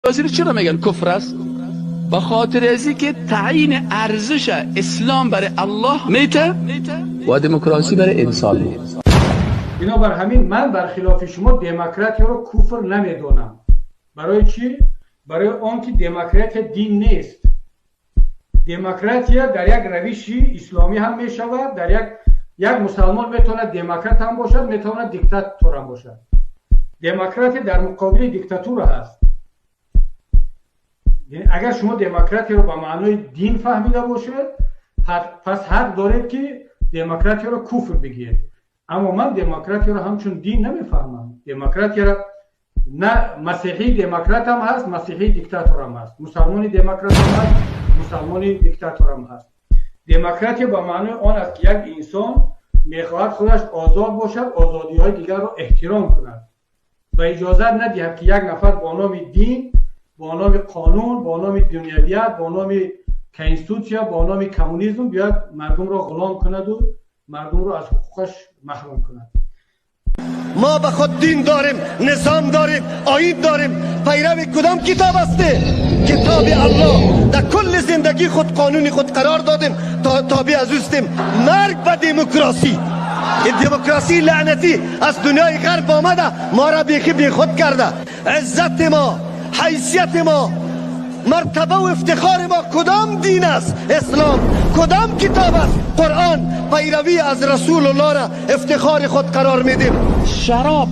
دموکراسی چرا میگن کفر است؟ به خاطر ازی که تعیین ارزش اسلام برای الله میته و دموکراسی برای انسان میته. بنابر همین من برخلاف شما دموکراسی رو کفر نمیدونم. برای چی؟ برای آنکه دموکراسی دین نیست. دموکراسی در یک روشی اسلامی هم می شود. در یک مسلمان میتونه دموکرات هم باشد، میتونه دیکتاتور هم باشد. دموکراسی در مقابل دیکتاتور هست. یعنی اگر شما دموکراسی رو به معنای دین فهمیده باشید، پس حق دارید که دموکراسی رو کفر بگید. اما من دموکراسی رو همچون دین نمیفهمم. دموکراسی را نه مسیحی دموکرات هم هست، مسیحی دیکتاتور هم هست، مسلمانی دموکرات هم هست، مسلمانی دیکتاتور هم هست. دموکراسی به معنای آن است که یک انسان میخواهد خودش آزاد باشد، آزادی های دیگر را احترام کند و اجازه ندهد که یک نفر با نام دین، با نام قانون، با نام دنیویت، با نام کنستیتوسیا، با نام کمونیسم بیاد مردم را غلام کند و مردم را از حقوقش محروم کند. ما به خود دین داریم، نظام داریم، آیین داریم. پیرو کدام کتاب هسته؟ کتاب الله. در کل زندگی خود قانونی خود قرار دادیم، تابع از اوستیم. مرگ به دموکراسی. این دموکراسی لعنتی از دنیای غرب آمده، ما را بیخی بی خود کرده. عزت ما، حیثیت ما، مرتبه و افتخار ما کدام دین است؟ اسلام. کدام کتاب است؟ قرآن. پیروی از رسول الله را افتخار خود قرار میدیم. شراب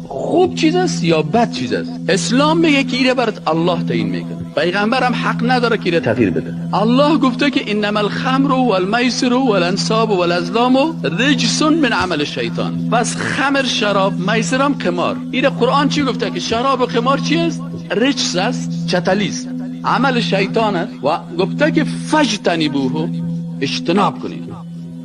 خوب چیز است یا بد چیز است؟ اسلام میگه که ایره برات الله تعیین میکنه. پیغمبر هم حق نداره که ایره تغییر بده. الله گفته که انما الخمر والمیسر والانصاب والازلام رجس من عمل الشیطان. پس خمر، شراب، میسر هم قمار. ایره قرآن چی گفته که شراب و قمار چی است؟ رجس است، چتلیست، عمل شیطان است و گفته که فجتنبوه، اجتناب کنید.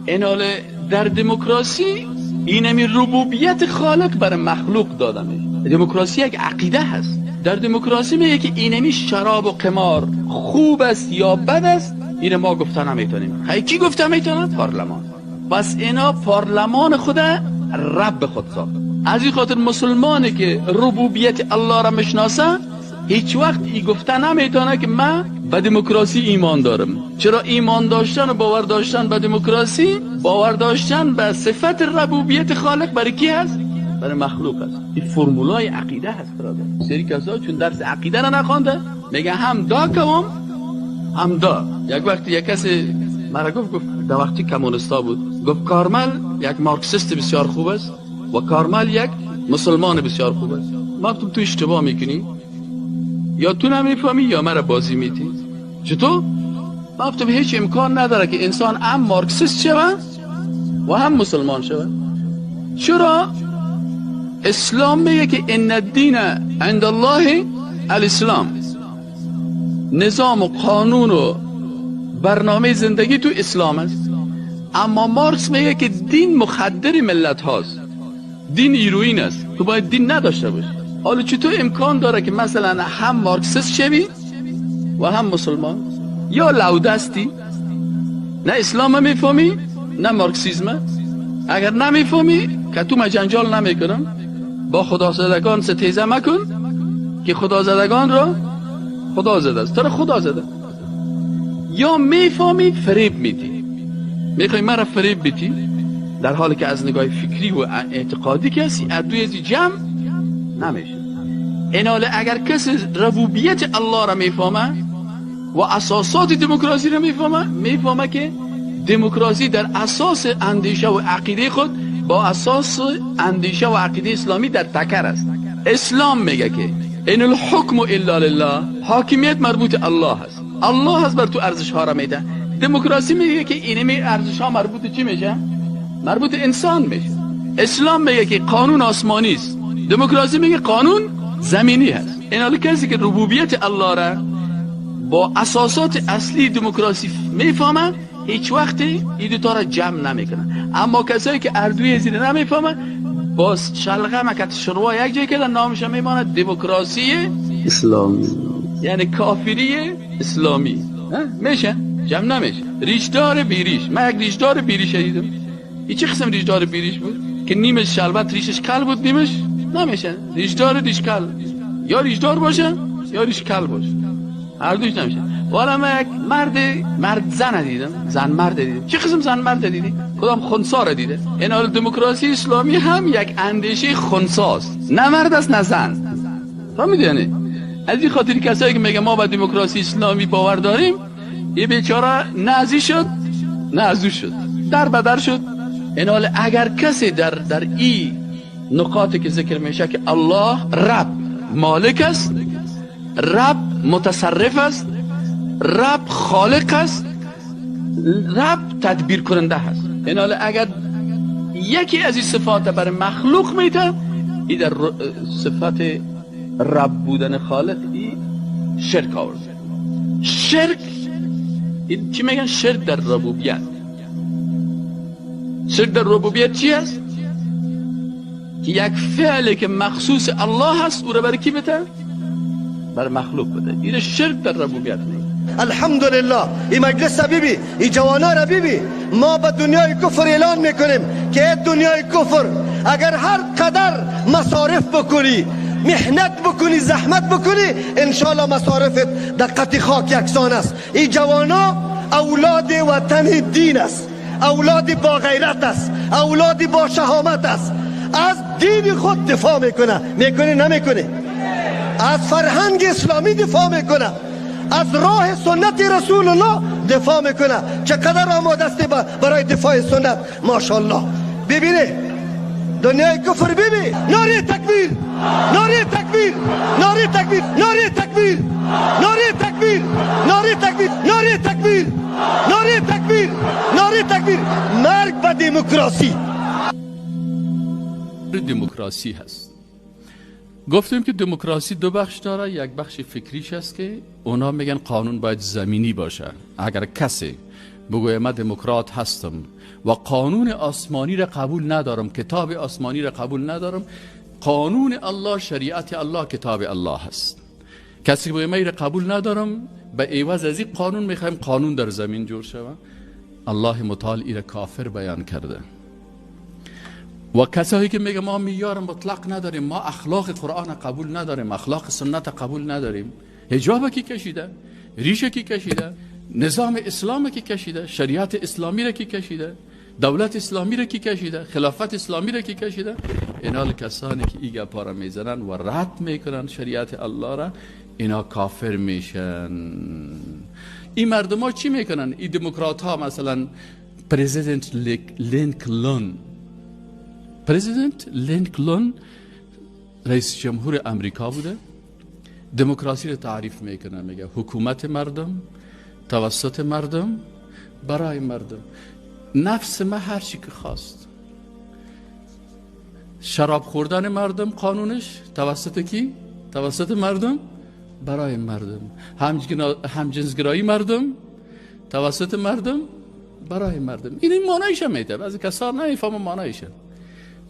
ایناله در دموکراسی اینمی ربوبیت خالق بر مخلوق داده میشه. دموکراسی یک عقیده هست. در دموکراسی میگه که اینمی شراب و قمار خوب است یا بد است، این ما گفته نمیتونیم. کی گفته میتونه؟ پارلمان. پس اینا پارلمان خود رب خود ساخت. از این خاطر مسلمانی که ربوبیت الله را میشناسه هیچ وقت ای گفته نمیتونه که من به دموکراسی ایمان دارم. چرا ایمان داشتن و باور داشتن به دموکراسی، باور داشتن به صفت ربوبیت خالق برای کی هست؟ برای مخلوق است. این فرمولای عقیده هست برادر. سری کسا چون درس عقیده را نخوانده میگه هم دا کوم هم دا. یک وقتی یک کسی مرا گفت در وقتی کمونستا بود، گفت کارمل یک مارکسیست بسیار خوب است و کارمل یک مسلمان بسیار خوب است. ما گفتم تو اشتباه میکنی، یا تو نمیفهمی یا مرا بازی میدی. چطور؟ من گفتم هیچ امکان نداره که انسان هم مارکسیست شود و هم مسلمان شود. چرا؟ اسلام میگه که ان الدین عند الله الاسلام. نظام و قانون و برنامه زندگی تو اسلام است. اما مارکس میگه که دین مخدر ملت هاست، دین هیروئین است، تو باید دین نداشته باشی. حالا چطور امکان داره که مثلا هم مارکسیست شوی و هم مسلمان؟ یا لودستی، نه اسلام میفهمی نه مارکسیزم. اگر نمیفهمی که تو جنجال نمیکنم، با خدازدگان ستیزه مکن که خدازدگان را خدا زده است، تو را خدا زده. یا میفهمی فریب میدی، میخوای مرا فریب بدی در حالی که از نگاه فکری و اعتقادی کسی ادوی جمع نمیشه. ایناله اگر کسی ربوبیت الله را میفهمه و اساسات دموکراسی را میفهمه که دموکراسی در اساس اندیشه و عقیده خود با اساس اندیشه و عقیده اسلامی در تکر است. اسلام میگه که این الحکم الا لله، حاکمیت مربوط الله است. الله هست بر تو ارزش ها را میده. دموکراسی میگه که اینمی ارزش ها مربوط چی میشه؟ مربوط انسان میشه. اسلام میگه که قانون آسمانی است، دموکراسی میگه قانون زمینی هست. این حالا کسی که ربوبیت الله را با اساسات اصلی دموکراسی میفهمه هیچ وقت این دوتا را جمع نمیکنه. اما کسایی که اردوی زیر نمیفهمه باز شلغه مکت شروع یک جای که نامش میمانه دموکراسی اسلامی، یعنی کافری اسلامی. میشه جمع نمیشه. ریشدار بیریش، من یک ریشدار بیریش دیدم. این چه قسم ریشدار بیریش بود که نیمش شلبت ریشش کل بود، نیمش نمیشه. ریشدار دیشکل یا ریشدار باشه یاریش کل باشه، هر دوش نمیشه. والا من یک مرد زن دیدم، زن مرد دیدم. چه قسم زن مرد دیدی؟ کدام خنثی دیده؟ این حال دموکراسی اسلامی هم یک اندیشه خنثاست، نه مرد است نه زن. فهمیدی؟ از این خاطر کسایی که میگه ما به دموکراسی اسلامی باور داریم، یه بیچاره نازی شد، نازو شد، در بدر شد. این حال اگر کسی در این نقاطی که ذکر میشه که الله رب مالک است، رب متصرف است، رب خالق است، رب تدبیر کننده است، این حال اگر یکی از این صفات برای مخلوق میده، این در صفت رب بودن خالق این شرک آورد. شرک این چی میگن؟ شرک در ربوبیت. شرک در ربوبیت چی است؟ که یک فعلی که مخصوص الله هست او را برای کی بده؟ برای مخلوق بده. این شرک در ربوبیت نیست. الحمدلله این مجلس بیبی، این جوانا را بیبی، ما به دنیای کفر اعلان میکنیم که دنیای کفر اگر هر قدر مصارف بکنی، محنت بکنی، زحمت بکنی، انشالله مصارفت در قطع خاک یکسان است. این جوانا اولاد وطن دین است، اولاد با غیرت است، اولاد با شهامت است. از دین خود دفاع میکنه نمیکنه؟ از فرهنگ اسلامی دفاع میکنه، از راه سنت رسول الله دفاع میکنه. چقدر آماده است برای دفاع سنت؟ ماشاءالله. ببینه دنیای کفر، ببین نعره تکبیر، نعره تکبیر، نعره تکبیر، نعره تکبیر، نعره تکبیر، نعره تکبیر، نعره تکبیر، نعره تکبیر، نعره تکبیر. مرگ به دموکراسی. دموکراسی هست. گفتیم که دموکراسی دو بخش داره. یک بخش فکریش است که اونا میگن قانون باید زمینی باشه. اگر کسی بگوید من دموکرات هستم و قانون آسمانی را قبول ندارم، کتاب آسمانی را قبول ندارم، قانون الله، شریعت الله کتاب الله هست، کسی که بگوید من را قبول ندارم، به عوض از این قانون میخوایم قانون در زمین جور شود، الله متعال این را کافر بیان کرده. و کسایی که میگه ما معیار مطلق نداریم، ما اخلاق قرآن قبول نداریم، اخلاق سنت قبول نداریم، حجاب کی کشیده، ریشه کی کشیده، نظام اسلام کی کشیده، شریعت اسلامی را کی کشیده، دولت اسلامی را کی کشیده، خلافت اسلامی را کی کشیده، اینا کسانی که ایگا پارا میزنن و رد میکنن شریعت الله را، اینا کافر میشن. این مردم ها چی میکنن؟ این دموکرات ها مثلا پرزیدنت لینکلن رئیس جمهور امریکا بوده، دموکراسی رو تعریف میکنه، میگه حکومت مردم، توسط مردم، برای مردم. نفس ما هر چی که خواست، شراب خوردن مردم قانونش توسط کی؟ توسط مردم، برای مردم. همجنسگرایی مردم توسط مردم، برای مردم. این معنیش میده، بعضی کسا نمیفهمن معنیش.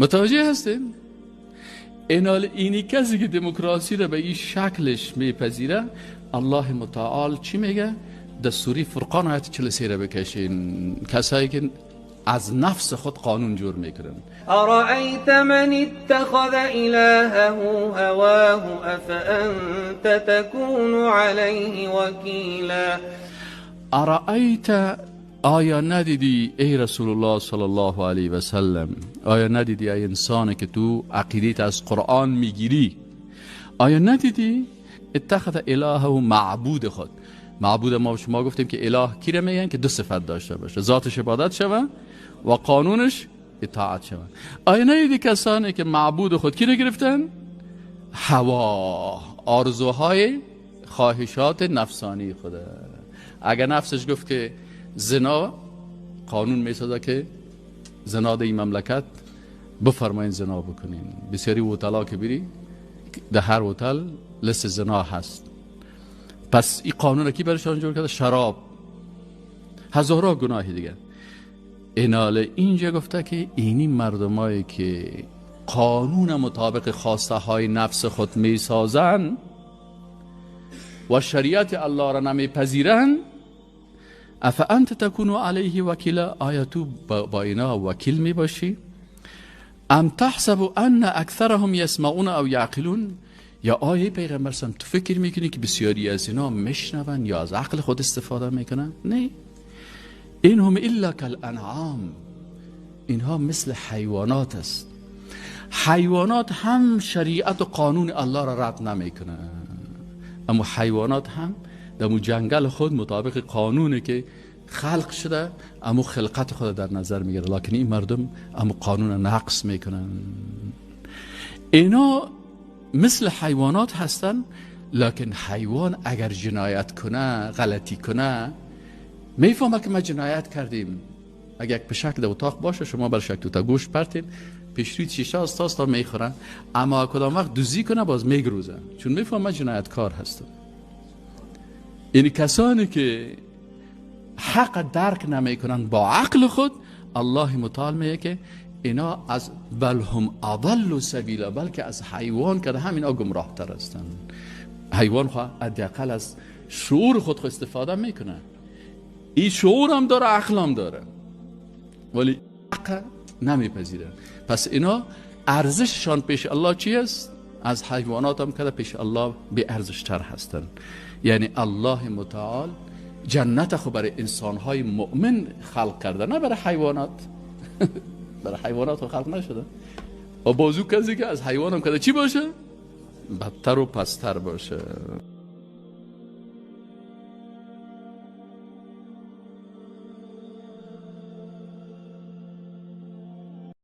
متوجه هستین؟ اینی کسی که دموکراسی را به این شکلش میپذیره، الله متعال چی میگه؟ در سوره فرقان آیت 43 را بکشین. کسایی که از نفس خود قانون جور میکنن. ارأیت من اتخذ الهه هواه افانت تكون علیه وکیلا. ارأیت، آیا ندیدی ای رسول الله صلی الله علیه و سلم، آیا ندیدی ای انسان که تو عقیدت از قرآن میگیری، آیا ندیدی اتخذ الهه معبود خود؟ معبود ما شما گفتیم که اله کی را میگن؟ که دو صفت داشته باشه، ذاتش عبادت شوه و قانونش اطاعت شوه. آیا ندیدی کسانی که معبود خود کی را گرفتن؟ هوا، آرزوهای خواهشات نفسانی خوده. اگر نفسش گفت که زنا، قانون میسازه که زنا در این مملکت بفرمایین زنا بکنین. بسیاری هتل‌ها که بری در هر هتل لست زنا هست. پس این قانون کی برشان جور کرده؟ شراب، هزارها گناه دیگه. ایناله اینجا گفته که اینی مردمایی که قانون مطابق خواسته های نفس خود میسازن و شریعت الله را نمیپذیرن، افانت تکون علیه وکیلا، آیا تو با اینا وکیل می باشی؟ ام تحسب ان اکثرهم یسمعون او یعقلون، یا آیه پیغمبر تو فکر میکنی که بسیاری از اینا میشنون یا از عقل خود استفاده میکنن؟ نه. اینهم الا کالانعام، اینها مثل حیوانات است. حیوانات هم شریعت و قانون الله را رد نمیکنن، اما حیوانات هم در جنگل خود مطابق قانونی که خلق شده اما خلقت خود در نظر میگیره، لکن این مردم اما قانون نقص میکنن. اینا مثل حیوانات هستن، لکن حیوان اگر جنایت کنه، غلطی کنه، میفهمه که ما جنایت کردیم. اگر یک پشک در اتاق باشه، شما بر شک تا گوش پرتین، پیشروی شیشه استا میخورن، اما کدام وقت دوزی کنه باز میگروزن، چون میفهمه جنایتکار هستن. این کسانی که حق درک نمیکنن با عقل خود، الله متعال میگه که اینا از بل هم اضل سبیلا، بلکه از حیوان که همینا گمراه تر هستن. حیوان خواهد حداقل از شعور خود استفاده میکنه، این شعور هم داره، عقل هم داره، ولی عقل نمیپذیره. پس اینا ارزششان پیش الله چی است؟ از حیوانات هم که پیش الله بی ارزش تر هستن. یعنی الله متعال جنت خو برای انسانهای مؤمن خلق کرده، نه برای حیوانات. برای حیوانات خو خلق نشده. و بازو کسی که از حیوان هم که چی باشه؟ بدتر و پستر باشه.